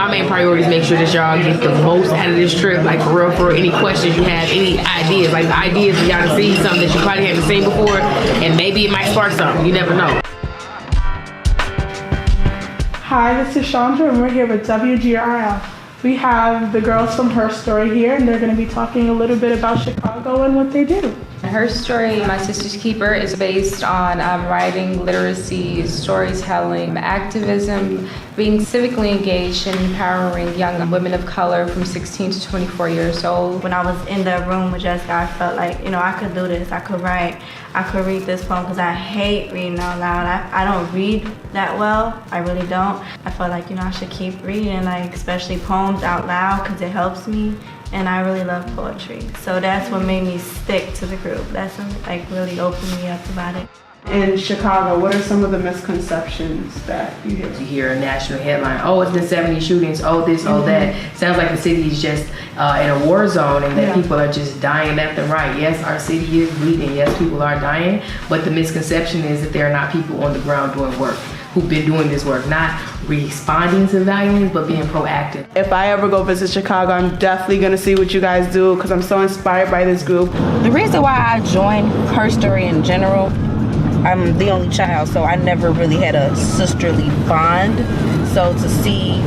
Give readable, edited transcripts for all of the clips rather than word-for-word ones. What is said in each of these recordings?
my main priority is make sure that y'all get the most out of this trip. Like for real, any questions you have, any ideas, like the ideas for y'all to see something that you probably haven't seen before, and maybe it might spark something. You never know. Hi, this is Chandra, and we're here with WGRL. We have the girls from HERStory here, and they're going to be talking a little bit about Chicago and what they do. HERStory, My Sister's Keeper, is based on writing, literacy, storytelling, activism, being civically engaged and empowering young women of color from 16 to 24 years old. When I was in the room with Jessica, I felt like, I could do this, I could write, I could read this poem, because I hate reading out loud. I don't read that well, I really don't. I felt like, I should keep reading, like especially poems out loud, because it helps me. And I really love poetry. So that's what made me stick to the group. That's like really opened me up about it. In Chicago, what are some of the misconceptions that you hear? You hear a national headline, oh, it's been 70 shootings, oh this, oh that. Sounds like the city is just in a war zone and that people are just dying left and right. Yes, our city is bleeding. Yes, people are dying. But the misconception is that there are not people on the ground doing work who've been doing this work, not responding to violence, but being proactive. If I ever go visit Chicago, I'm definitely gonna see what you guys do because I'm so inspired by this group. The reason why I joined HERStory in general, I'm the only child, so I never really had a sisterly bond. So to see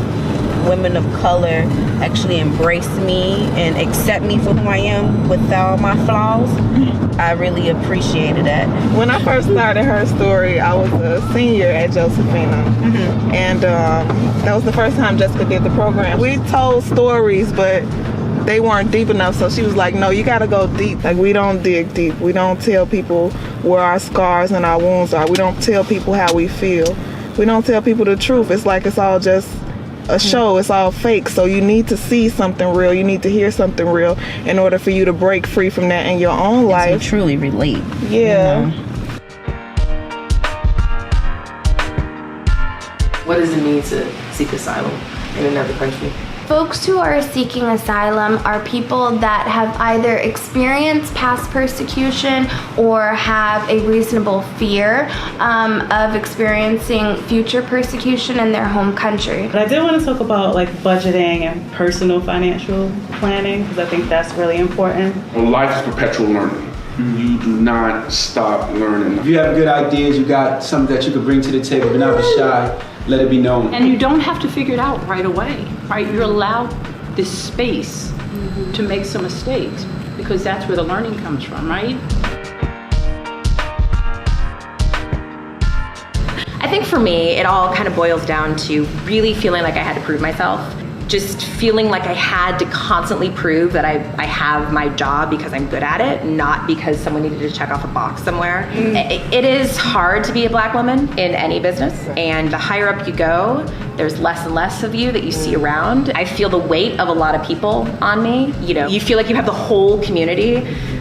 women of color actually embrace me and accept me for who I am with all my flaws, I really appreciated that. When I first started HERStory, I was a senior at Josephina. And that was the first time Jessica did the program. We told stories, but they weren't deep enough, so she was like, no, you gotta go deep. Like, we don't dig deep. We don't tell people where our scars and our wounds are. We don't tell people how we feel. We don't tell people the truth. It's like it's all just a show. It's all fake. So you need to see something real. You need to hear something real in order for you to break free from that in your own life. To truly relate. Yeah. What does it mean to seek asylum in another country? Folks who are seeking asylum are people that have either experienced past persecution or have a reasonable fear of experiencing future persecution in their home country. But I did want to talk about like budgeting and personal financial planning, because I think that's really important. Well, life is perpetual learning. You do not stop learning. If you have good ideas, you got something that you could bring to the table, but not be shy. Let it be known. And you don't have to figure it out right away, right? You're allowed this space to make some mistakes, because that's where the learning comes from, right? I think for me, it all kind of boils down to really feeling like I had to prove myself. Just feeling like I had to constantly prove that I have my job because I'm good at it, not because someone needed to check off a box somewhere. It is hard to be a Black woman in any business, and the higher up you go, there's less and less of you that you see around. I feel the weight of a lot of people on me. You feel like you have the whole community,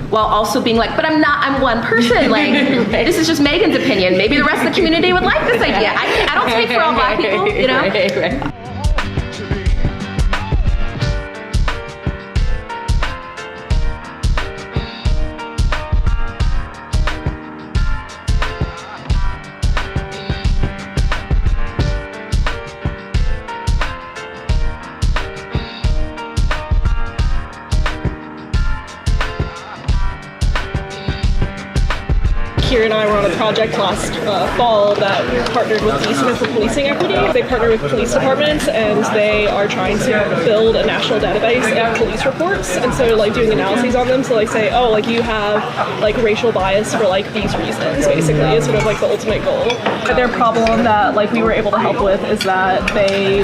while also being like, but I'm one person. Like, this is just Megan's opinion. Maybe the rest of the community would like this idea. I don't speak for all Black people, Right. Kira and I were on a project last fall that partnered with the Center for Policing Equity. They partner with police departments, and they are trying to build a national database of police reports, and so like doing analyses on them. So like say, oh, like you have like racial bias for like these reasons, basically, is sort of like the ultimate goal. Their problem that like we were able to help with is that they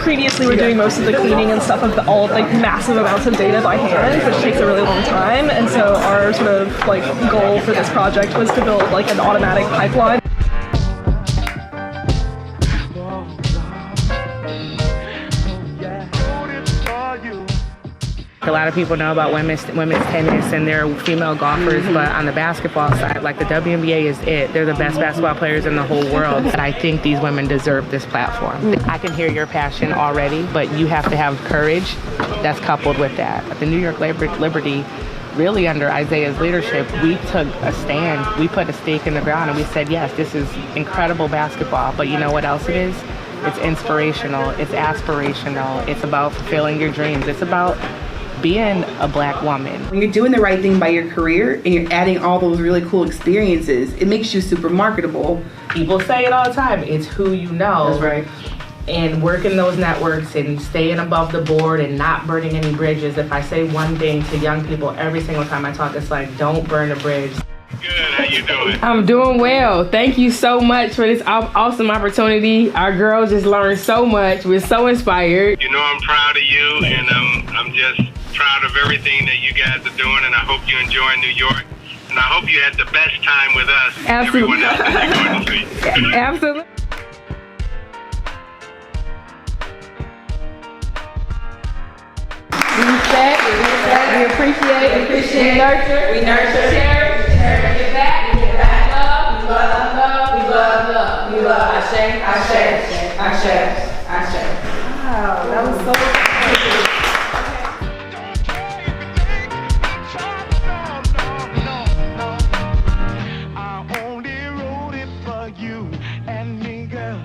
previously were doing most of the cleaning and stuff of all of like massive amounts of data by hand, which takes a really long time. And so our sort of like goal for this project was to build like an automatic pipeline. A lot of people know about women's tennis and their female golfers, but on the basketball side, like the WNBA is it. They're the best basketball players in the whole world. And I think these women deserve this platform. I can hear your passion already, but you have to have courage that's coupled with that. At the New York Liberty, really under Isaiah's leadership, we took a stand. We put a stake in the ground and we said, yes, this is incredible basketball, but you know what else it is? It's inspirational. It's aspirational. It's about fulfilling your dreams. It's about being a black woman. When you're doing the right thing by your career and you're adding all those really cool experiences, it makes you super marketable. People say it all the time. It's who you know. That's right. And working those networks and staying above the board and not burning any bridges. If I say one thing to young people every single time I talk, it's like, don't burn a bridge. Good, how you doing? I'm doing well. Thank you so much for this awesome opportunity. Our girls just learned so much. We're so inspired. You know I'm proud of you, and I'm just proud of everything that you guys are doing, and I hope you enjoy New York. And I hope you had the best time with us. Absolutely. Everyone else that you're going to see. Absolutely. We appreciate, nurture. We nurture, cherish, give back, love. We love. I share. Wow, that was so I only wrote it for you and me, girl.